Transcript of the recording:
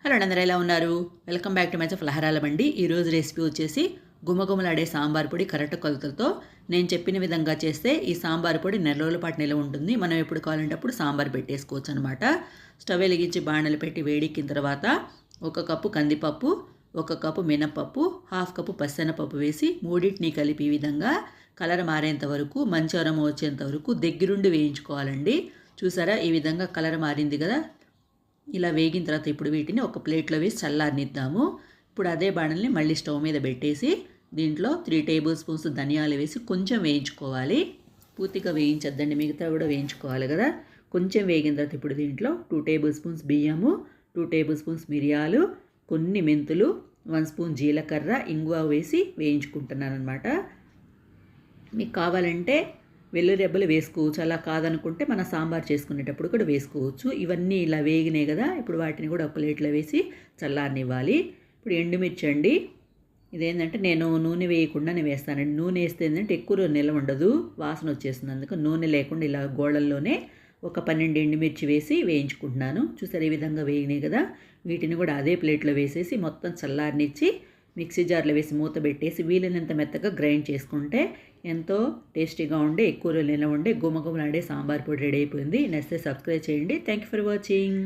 Hello అందరూ ఎలా ఉన్నారు? వెల్కమ్ బ్యాక్ టు మై ఫలహారాల బండి. ఈరోజు రెసిపీ వచ్చేసి గుమగుమలాడే సాంబార్ పొడి కరెక్ట్ కొలతలతో నేను చెప్పిన విధంగా చేస్తే ఈ సాంబార్ పొడి నెల రోజుల పాటు నిల్వ ఉంటుంది. మనం ఎప్పుడు కావాలంటే అప్పుడు సాంబార్ పెట్టేసుకోవచ్చు అనమాట. స్టవ్ వెలిగించి బాణలు పెట్టి వేడెక్కిన తర్వాత 1 కప్పు కందిపప్పు, 1 కప్పు మినపప్పు, 1/2 కప్పు పచ్చెనపప్పు వేసి మూడింటిని కలిపి ఈ విధంగా కలర్ మారేంత వరకు, మంచి అరోమా వచ్చేంత వరకు దగ్గరుండి వేయించుకోవాలండి. చూసారా, ఈ విధంగా కలర్ మారింది కదా. ఇలా వేగిన తర్వాత ఇప్పుడు వీటిని ఒక ప్లేట్లో వేసి చల్లారనిద్దాము. ఇప్పుడు అదే బాణల్ని మళ్ళీ స్టవ్ మీద పెట్టేసి దీంట్లో 3 టేబుల్ స్పూన్స్ ధనియాలు వేసి కొంచెం వేయించుకోవాలి. పూర్తిగా వేయించద్దండి, మిగతా కూడా వేయించుకోవాలి కదా. కొంచెం వేగిన తర్వాత ఇప్పుడు దీంట్లో 2 టేబుల్ స్పూన్స్ బియ్యము, 2 టేబుల్ స్పూన్స్ మిరియాలు, కొన్ని మెంతులు, 1 స్పూన్ జీలకర్ర, ఇంగువ వేసి వేయించుకుంటున్నాను అనమాట. మీకు కావాలంటే వెల్లుల్లి రెబ్బలు వేసుకోవచ్చు, అలా కాదనుకుంటే మన సాంబార్ చేసుకునేటప్పుడు కూడా వేసుకోవచ్చు. ఇవన్నీ ఇలా వేగినాయి కదా, ఇప్పుడు వాటిని కూడా ఒక ప్లేట్లో వేసి చల్లారనివ్వాలి. ఇప్పుడు ఎండుమిర్చి అండి, ఇదేంటంటే నేను నూనె వేయకుండానే వేస్తానండి. నూనె వేస్తే ఏంటంటే ఎక్కువ రోజు నిల్వ ఉండదు, వాసన వచ్చేస్తుంది. అందుకు నూనె లేకుండా ఇలా గోడల్లోనే ఒక 12 ఎండుమిర్చి వేసి వేయించుకుంటున్నాను. చూసారు, ఈ విధంగా వేగినాయి కదా. వీటిని కూడా అదే ప్లేట్లో వేసేసి మొత్తం చల్లారనిచ్చి మిక్సీ జార్లో వేసి మూత పెట్టేసి వీలైనంత మెత్తగా గ్రైండ్ చేసుకుంటే ఎంతో టేస్టీగా ఉండే, ఎక్కువ రోజులు నిల్వ ఉండే గుమగుమలాడే సాంబార్ పొడి రెడీ అయిపోయింది. నచ్చితే సబ్స్క్రైబ్ చేయండి. Thank you for watching.